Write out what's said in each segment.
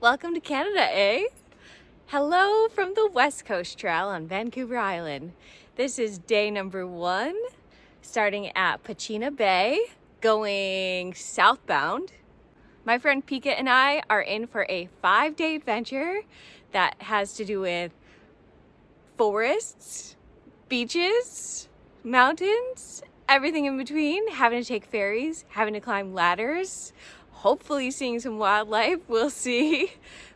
Welcome to Canada, eh? Hello from the West Coast Trail on Vancouver Island. This is day number 1, starting at Pachena Bay, going southbound. My friend Pika and I are in for a 5-day adventure that has to do with forests, beaches, mountains, everything in between, having to take ferries, having to climb ladders, hopefully seeing some wildlife, we'll see.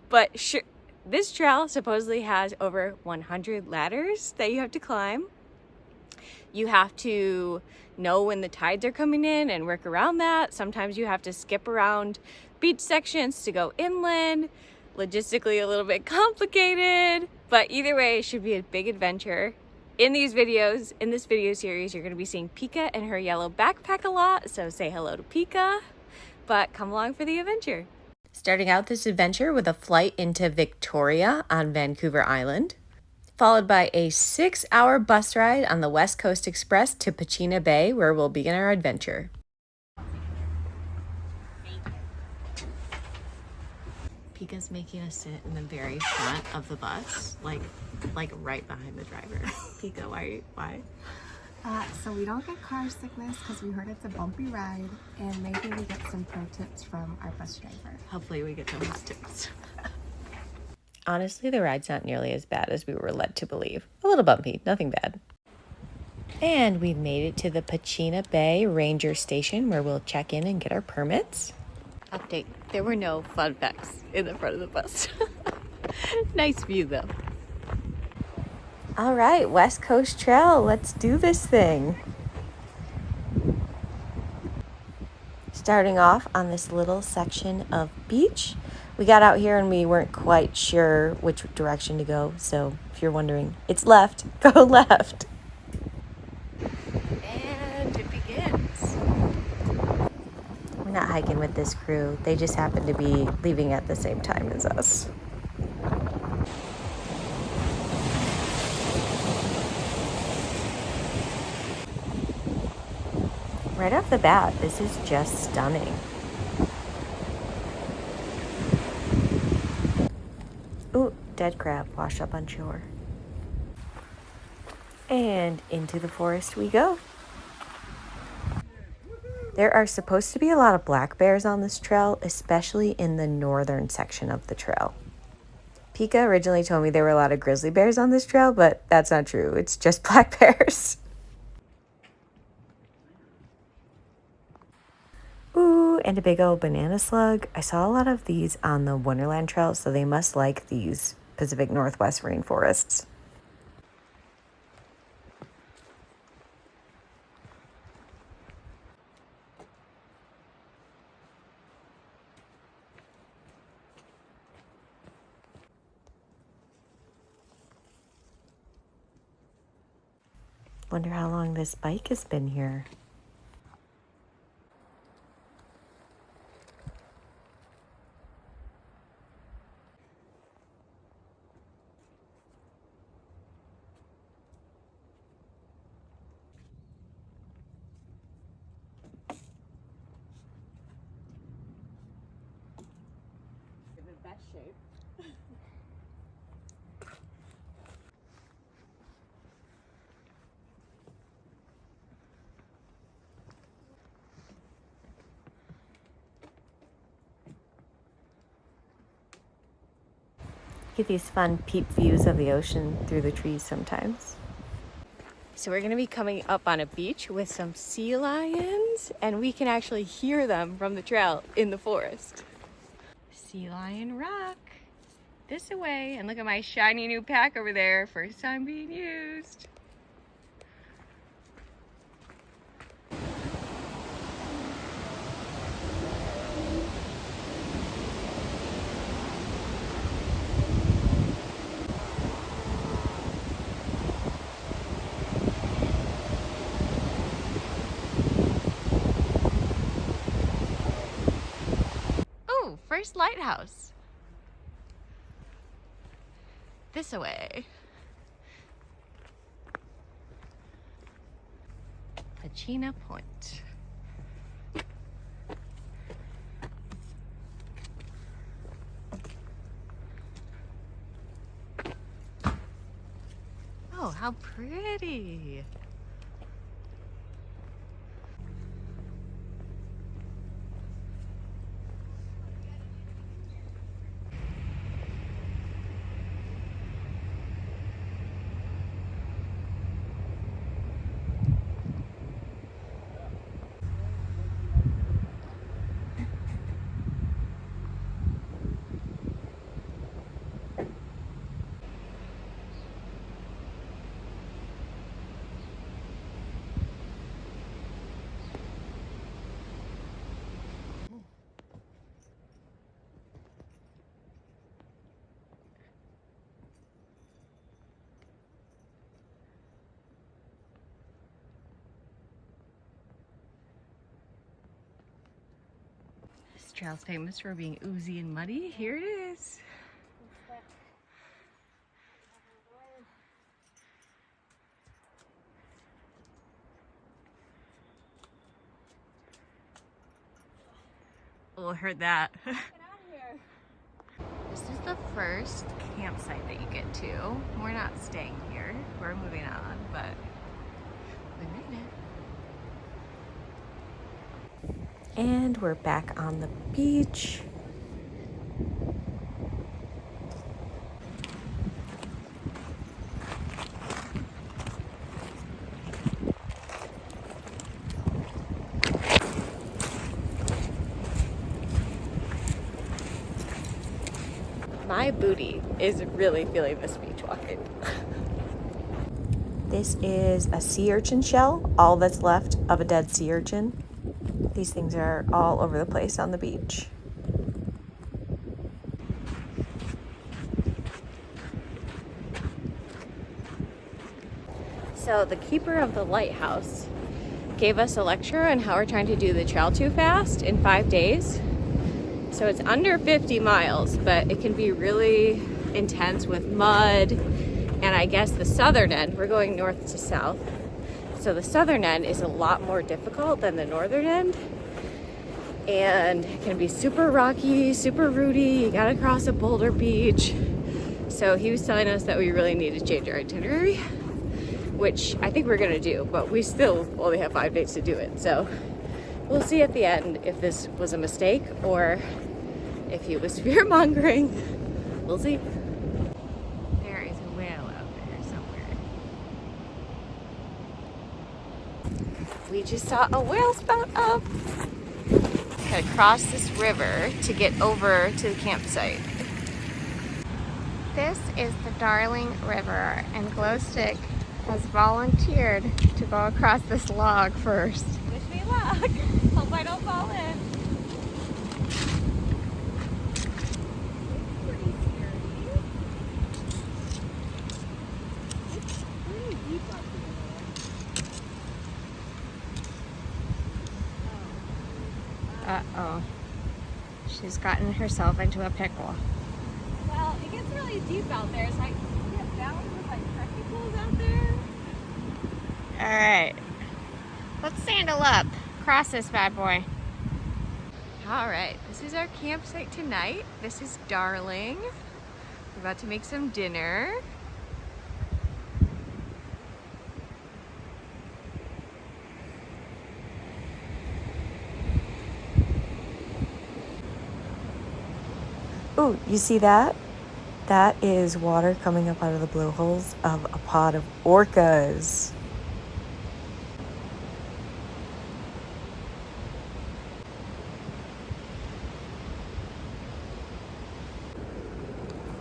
But this trail supposedly has over 100 ladders that you have to climb. You have to know when the tides are coming in and work around that. Sometimes you have to skip around beach sections to go inland. Logistically a little bit complicated, but either way, it should be a big adventure. In this video series, you're going to be seeing Pika and her yellow backpack a lot, so say hello to Pika, but come along for the adventure. Starting out this adventure with a flight into Victoria on Vancouver Island, followed by a 6-hour bus ride on the West Coast Express to Pachena Bay, where we'll begin our adventure. Pika's making us sit in the very front of the bus, like right behind the driver. Pika, why? So we don't get car sickness because we heard it's a bumpy ride, and maybe we get some pro tips from our bus driver. Hopefully we get those tips. Honestly, the ride's not nearly as bad as we were led to believe. A little bumpy, nothing bad. And we made it to the Pachena Bay Ranger Station, where we'll check in and get our permits. Update, there were no fun facts in the front of the bus. Nice view though. All right, West Coast Trail, let's do this thing. Starting off on this little section of beach. We got out here and we weren't quite sure which direction to go, so if you're wondering, it's left, go left. And it begins. We're not hiking with this crew. They just happen to be leaving at the same time as us. Right off the bat, this is just stunning. Ooh, dead crab washed up on shore. And into the forest we go. There are supposed to be a lot of black bears on this trail, especially in the northern section of the trail. Pika originally told me there were a lot of grizzly bears on this trail, but that's not true. It's just black bears. Ooh, and a big old banana slug. I saw a lot of these on the Wonderland Trail, so they must like these Pacific Northwest rainforests. Wonder how long this bike has been here. In the best shape. Get these fun peep views of the ocean through the trees sometimes. So we're going to be coming up on a beach with some sea lions, and we can actually hear them from the trail in the forest. Sea Lion Rock. This away, and look at my shiny new pack over there, first time being used. First lighthouse. This away. Pachena Point. Oh, how pretty. This trail's famous for being oozy and muddy. Here it is. Oh, I heard that. Get out of here. This is the first campsite that you get to. We're not staying here. We're moving on, but we made it. And we're back on the beach. My booty is really feeling this beach walking. This is a sea urchin shell, all that's left of a dead sea urchin. These things are all over the place on the beach. So the keeper of the lighthouse gave us a lecture on how we're trying to do the Trail Too Fast in 5 days. So it's under 50 miles, but it can be really intense with mud. And I guess the southern end, we're going north to south. So the southern end is a lot more difficult than the northern end. And it can be super rocky, super rooty. You gotta cross a boulder beach. So he was telling us that we really need to change our itinerary, which I think we're gonna do, but we still only have 5 days to do it. So we'll see at the end if this was a mistake or if he was fear-mongering. We'll see. There is a whale out there somewhere. We just saw a whale spout up. Gotta cross this river to get over to the campsite. This is the Darling River, and Glowstick has volunteered to go across this log first. Wish me luck. Hope I don't fall in. It's pretty scary. It's pretty deep up here. Uh-oh. She's gotten herself into a pickle. Well, it gets really deep out there, so I can get down with like trekking poles out there. Alright. Let's sandal up. Cross this bad boy. Alright, this is our campsite tonight. This is Darling. We're about to make some dinner. Ooh, you see that? That is water coming up out of the blowholes of a pod of orcas.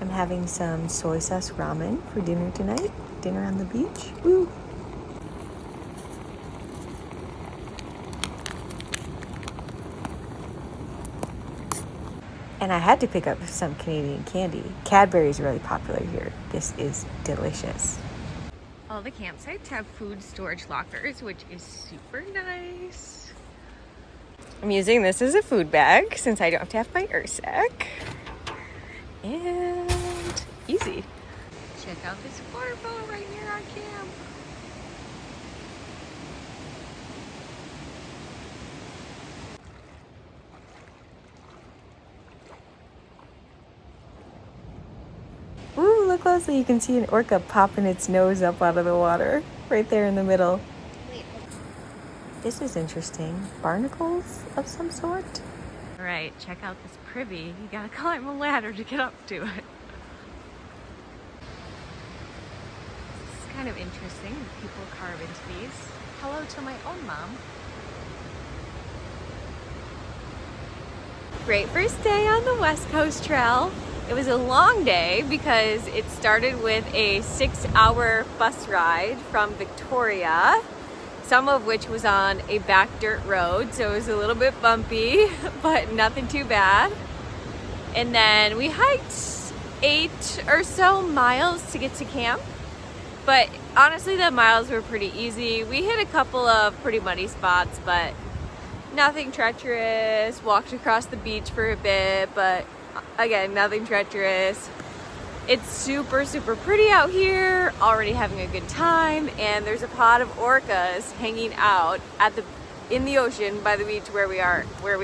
I'm having some soy sauce ramen for dinner tonight. Dinner on the beach. Woo! And I had to pick up some Canadian candy. Cadbury is really popular here. This is delicious. All the campsites have food storage lockers, which is super nice. I'm using this as a food bag since I don't have to have my Ursac. And easy. Check out this water boat right near our camp. Ooh, look closely, you can see an orca popping its nose up out of the water. Right there in the middle. This is interesting. Barnacles of some sort? All right, check out this privy. You gotta climb a ladder to get up to it. This is kind of interesting. People carve into these. Hello to my own mom. Great first day on the West Coast Trail. It was a long day because it started with a 6-hour bus ride from Victoria, some of which was on a back dirt road, so it was a little bit bumpy, but nothing too bad. And then we hiked 8 or so miles to get to camp, but honestly the miles were pretty easy. We hit a couple of pretty muddy spots, but nothing treacherous. Walked across the beach for a bit, but again, nothing treacherous. It's super, super pretty out here, already having a good time, and there's a pod of orcas hanging out in the ocean by the beach where we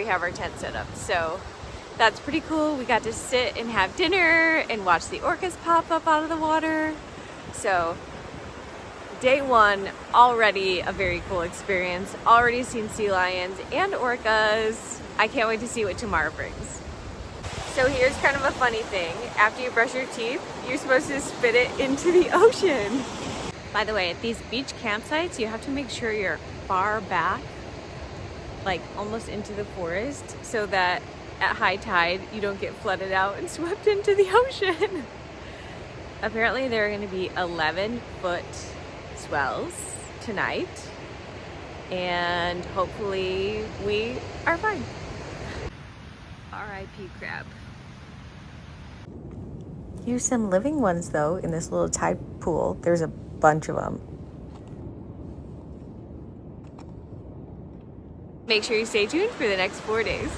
have our tent set up. So that's pretty cool. We got to sit and have dinner and watch the orcas pop up out of the water. So day one, already a very cool experience. Already seen sea lions and orcas. I can't wait to see what tomorrow brings. So here's kind of a funny thing. After you brush your teeth, you're supposed to spit it into the ocean. By the way, at these beach campsites, you have to make sure you're far back, like almost into the forest, so that at high tide, you don't get flooded out and swept into the ocean. Apparently there are gonna be 11-foot swells tonight, and hopefully we are fine. R.I.P. crab. Here's some living ones though in this little tide pool. There's a bunch of them. Make sure you stay tuned for the next 4 days.